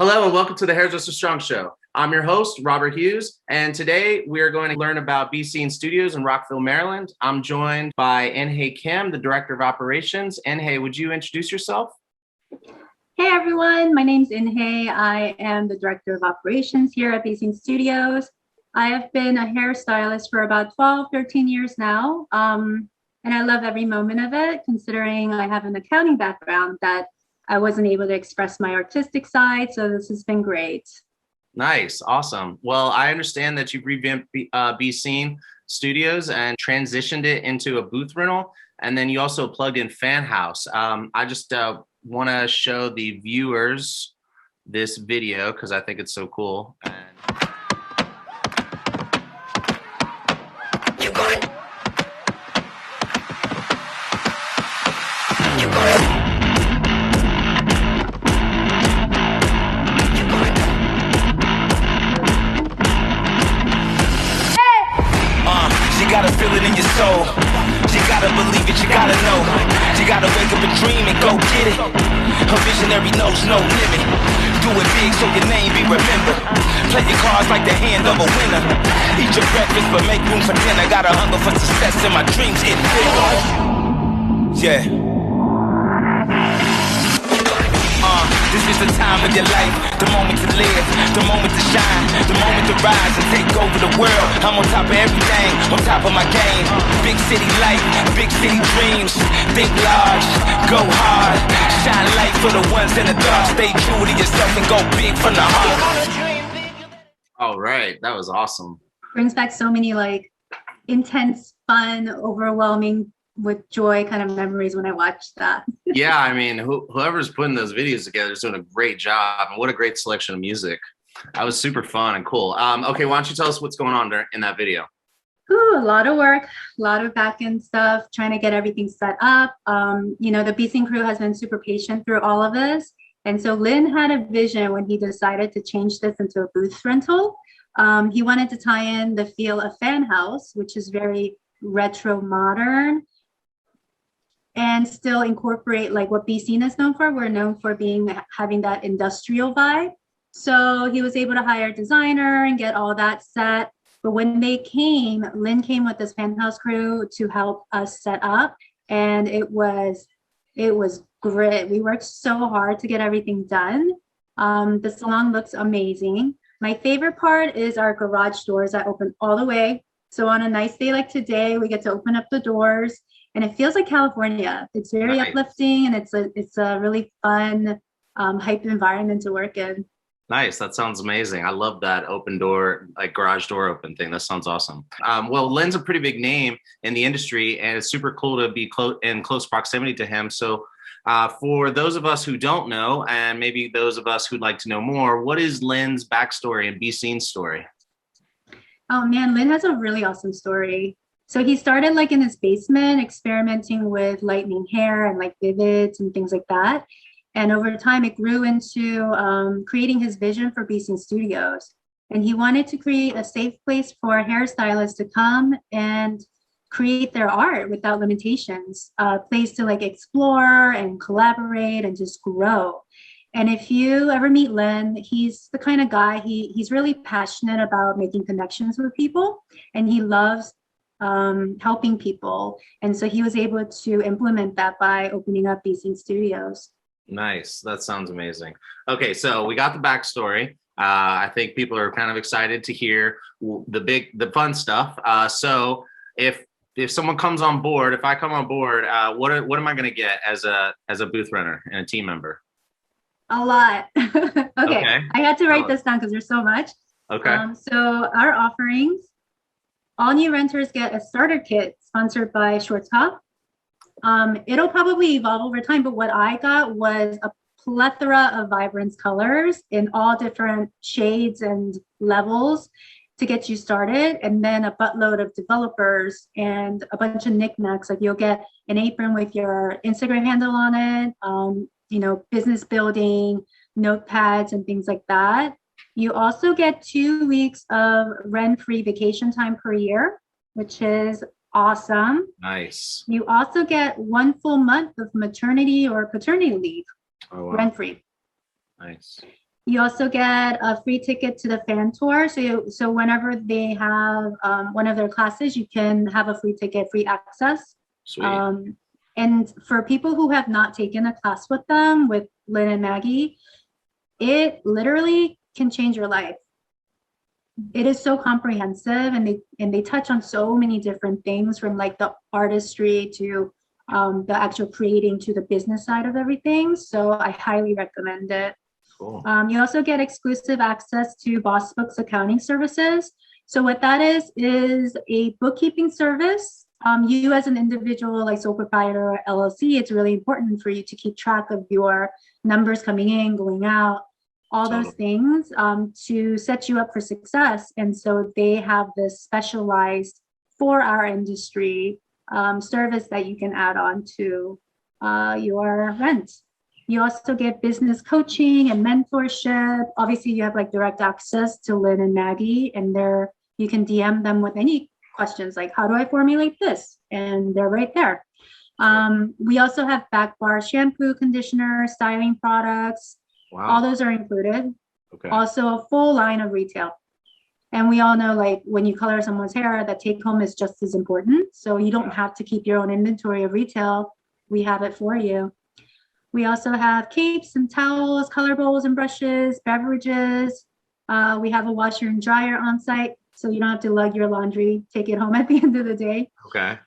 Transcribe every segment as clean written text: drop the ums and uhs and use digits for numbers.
Hello and welcome to the Hairdresser Strong Show. I'm your host, Robert Hughes, and today we are going to learn about BESCENE Studios in Rockville, Maryland. I'm joined by Inhye Kim, the Director of Operations. Inhye, would you introduce yourself? Hey everyone, my name's Inhye. I am the Director of Operations here at BESCENE Studios. I have been a hairstylist for about 12, 13 years now, and I love every moment of it, considering I have an accounting background that I wasn't able to express my artistic side, so this has been great. Nice, awesome. Well, I understand that you've revamped BESCENE Studios and transitioned it into a booth rental, and then you also plugged in Fan House. I just want to show the viewers this video because I think it's so cool. You got it. You got it. You gotta feel it in your soul. You gotta believe it, you gotta know. You gotta wake up and dream and go get it. A visionary knows no limit. Do it big so your name be remembered. Play your cards like the hand of a winner. Eat your breakfast but make room for dinner. Got a hunger for success and my dreams get bigger. Yeah. This is the time of your life, the moment to live, the moment to shine, the moment to rise and take over the world. I'm on top of everything, on top of my game. Big city life, big city dreams. Think large, go hard, shine light for the ones in the dark. Stay true to yourself and go big from the heart. All right, that was awesome. Brings back so many like intense, fun, overwhelming with joy kind of memories when I watched that. Yeah, I mean, whoever's putting those videos together is doing a great job, and what a great selection of music. That was super fun and cool. Okay, why don't you tell us what's going on in that video? Ooh, a lot of work, a lot of back-end stuff, trying to get everything set up. You know, the BESCENE crew has been super patient through all of this. And so Lynn had a vision when he decided to change this into a booth rental. He wanted to tie in the feel of Fan House, which is very retro modern, and still incorporate like what BESCENE is known for. We're known for having that industrial vibe. So he was able to hire a designer and get all that set. But when they came, Lynn came with this Fan House crew to help us set up, and it was great. We worked so hard to get everything done. The salon looks amazing. My favorite part is our garage doors that open all the way. So on a nice day like today, we get to open up the doors. And it feels like California. It's very nice. Uplifting, and it's a really fun, hype environment to work in. Nice. That sounds amazing. I love that open door, like garage door open thing. That sounds awesome. Well, Lynn's a pretty big name in the industry, and it's super cool to be in close proximity to him. So for those of us who don't know, and maybe those of us who'd like to know more, what is Lynn's backstory and BESCENE's story? Oh man, Lynn has a really awesome story. So he started like in his basement experimenting with lightening hair and like vivids and things like that. And over time it grew into creating his vision for BESCENE Studios. And he wanted to create a safe place for hairstylists to come and create their art without limitations, a place to like explore and collaborate and just grow. And if you ever meet Lynn, he's the kind of guy, he's really passionate about making connections with people, and he loves helping people. And so he was able to implement that by opening up BESCENE Studios. Nice. That sounds amazing. Okay, so we got the backstory. I think people are kind of excited to hear the fun stuff. So if someone comes on board, if I come on board, what am I going to get as a booth renter and a team member? A lot. Okay. I had to write this down because there's so much. Okay. So our offerings. All new renters get a starter kit sponsored by Schwarzkopf. It'll probably evolve over time, but what I got was a plethora of Vibrance colors in all different shades and levels to get you started, and then a buttload of developers and a bunch of knickknacks. Like you'll get an apron with your Instagram handle on it, you know, business building, notepads and things like that. You also get 2 weeks of rent-free vacation time per year, which is awesome. Nice. You also get 1 full month of maternity or paternity leave, rent-free. Nice. You also get a free ticket to the Phan Tour. So whenever they have one of their classes, you can have a free ticket, free access. Sweet. And for people who have not taken a class with them, with Lynn and Maggie, it literally can change your life. It is so comprehensive, and they touch on so many different things, from like the artistry to the actual creating to the business side of everything. So I highly recommend it. Cool. You also get exclusive access to Boss Books accounting services. So what that is a bookkeeping service. You as an individual, like sole proprietor or LLC, it's really important for you to keep track of your numbers coming in, going out, all those things to set you up for success. And so they have this specialized for our industry service that you can add on to your rent. You also get business coaching and mentorship. Obviously, you have like direct access to Lynn and Maggie, and you can DM them with any questions like, how do I formulate this? And they're right there. We also have Backbar shampoo, conditioner, styling products. Wow. All those are included. Okay. Also a full line of retail. And we all know, like, when you color someone's hair, that take home is just as important. So you don't have to keep your own inventory of retail. We have it for you. We also have capes and towels, color bowls and brushes, beverages. We have a washer and dryer on site, so you don't have to lug your laundry, take it home at the end of the day. Okay.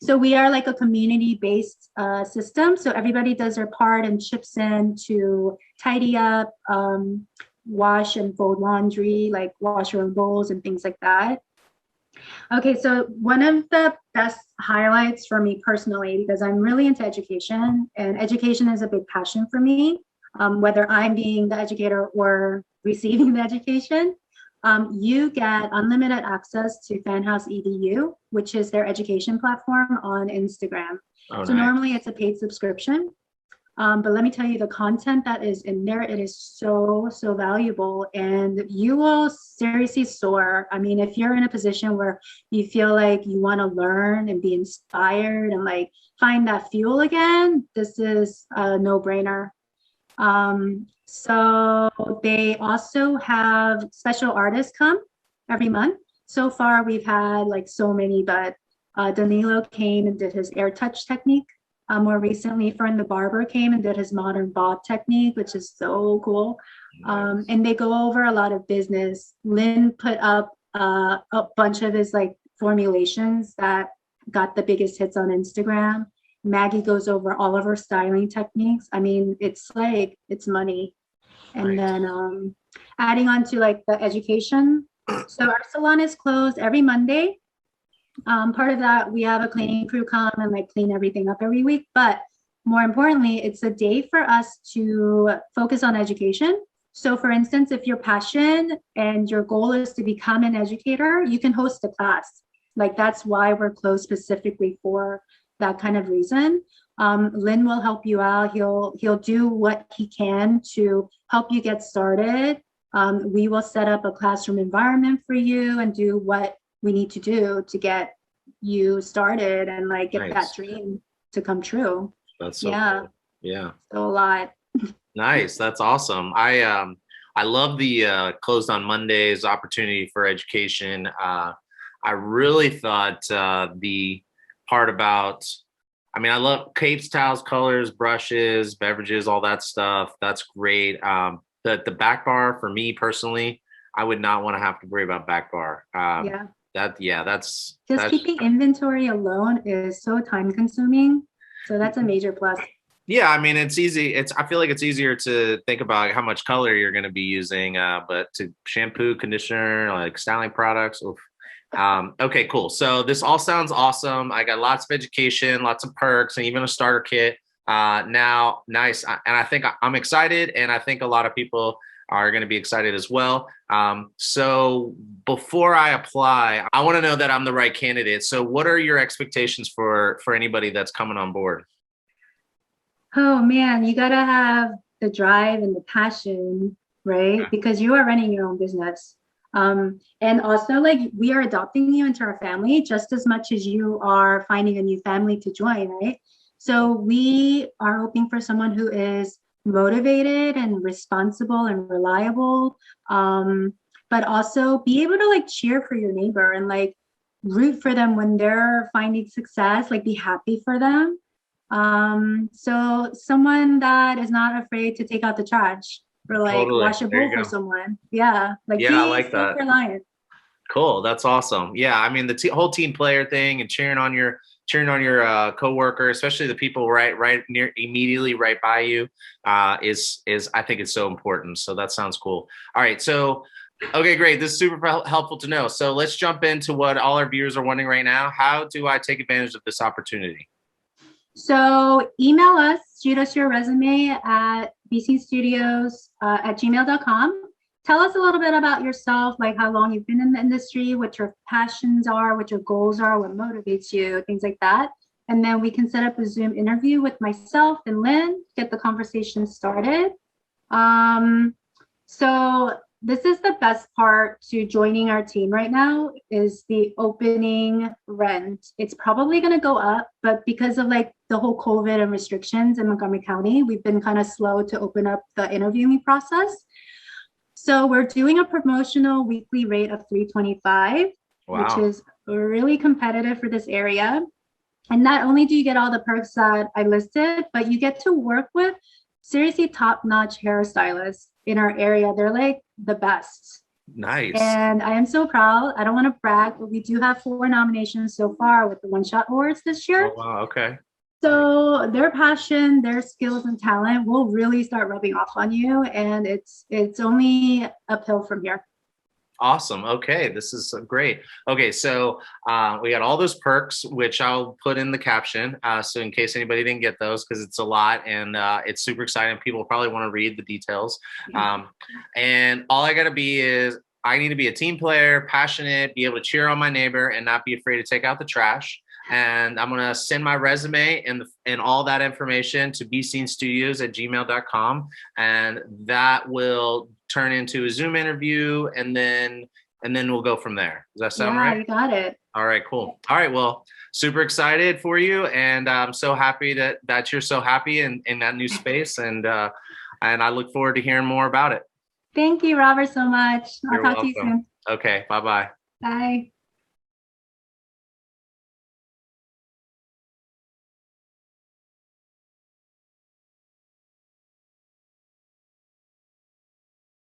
So we are like a community-based system. So everybody does their part and chips in to tidy up, wash and fold laundry, like wash your own bowls and things like that. Okay, so one of the best highlights for me personally, because I'm really into education, and education is a big passion for me, whether I'm being the educator or receiving the education, you get unlimited access to FanHouse EDU, which is their education platform on Instagram. Oh, so nice. Normally it's a paid subscription. But let me tell you, the content that is in there, it is so valuable, and you will seriously soar. I mean, if you're in a position where you feel like you want to learn and be inspired and like find that fuel again, this is a no-brainer. So they also have special artists come every month. So far, we've had like so many, but Danilo came and did his air touch technique. More recently, Fern the barber came and did his modern bob technique, which is so cool. Nice. And they go over a lot of business. Lynn put up a bunch of his like formulations that got the biggest hits on Instagram. Maggie goes over all of her styling techniques. I mean, it's money. And then adding on to like the education. So our salon is closed every Monday. Part of that, we have a cleaning crew come and like clean everything up every week. But more importantly, it's a day for us to focus on education. So for instance, if your passion and your goal is to become an educator, you can host a class. Like that's why we're closed specifically for that kind of reason. Lynn will help you out. He'll do what he can to help you get started. We will set up a classroom environment for you and do what we need to do to get you started and like get Nice. that dream to come true. That's so cool. Yeah. So a lot. Nice. That's awesome. I love the closed on Mondays opportunity for education. I really thought the part about, I mean, I love capes, towels, colors, brushes, beverages, all that stuff. That's great. The back bar for me personally, I would not want to have to worry about back bar. That's keeping inventory alone is so time consuming. So that's a major plus. Yeah, I mean, it's easy. I feel like it's easier to think about how much color you're going to be using, but to shampoo, conditioner, like styling products. Oof. Okay, cool. So this all sounds awesome. I got lots of education, lots of perks, and even a starter kit. Now, nice. And I think I'm excited, and I think a lot of people are going to be excited as well. So before I apply, I want to know that I'm the right candidate. So what are your expectations for anybody that's coming on board? Oh man, you got to have the drive and the passion, right? Okay. Because you are running your own business. And also like we are adopting you into our family just as much as you are finding a new family to join, right? So we are hoping for someone who is motivated and responsible and reliable, but also be able to like cheer for your neighbor and like root for them when they're finding success, like be happy for them. So someone that is not afraid to take out the trash or like Totally. wash a There bowl you for go. someone. Yeah, like Yeah, I be like that. self-reliant. Cool. That's awesome. Yeah, I mean the whole team player thing and cheering on your coworker, especially the people right near immediately right by you, is I think it's so important. So that sounds cool. All right, so okay, great. This is super helpful to know. So let's jump into what all our viewers are wondering right now. How do I take advantage of this opportunity? So email us, shoot us your resume at BESCENE at gmail.com. Tell us a little bit about yourself, like how long you've been in the industry, what your passions are, what your goals are, what motivates you, things like that. And then we can set up a Zoom interview with myself and Lynn, get the conversation started. So this is the best part to joining our team right now is the opening rent. It's probably going to go up, but because of like the whole COVID and restrictions in Montgomery County, we've been kind of slow to open up the interviewing process. So we're doing a promotional weekly rate of $325, which is really competitive for this area. And not only do you get all the perks that I listed, but you get to work with seriously top-notch hairstylists in our area. They're like the best. Nice. And I am so proud. I don't want to brag, but we do have 4 nominations so far with the One Shot Awards this year. Oh, wow. Okay. So their passion, their skills and talent will really start rubbing off on you. And it's only uphill from here. Awesome. Okay. This is great. Okay. So we got all those perks, which I'll put in the caption. So in case anybody didn't get those, because it's a lot and it's super exciting. People probably want to read the details. And all I got to be is I need to be a team player, passionate, be able to cheer on my neighbor and not be afraid to take out the trash. And I'm going to send my resume and all that information to BESCENE at gmail.com. And that will turn into a Zoom interview. And then we'll go from there. Does that sound right? Yeah, you got it. All right, cool. All right. Well, super excited for you. And I'm so happy that you're so happy in that new space. And I look forward to hearing more about it. Thank you, Robert, so much. I'll You're talk to you welcome. soon. Okay. Bye-bye. Bye.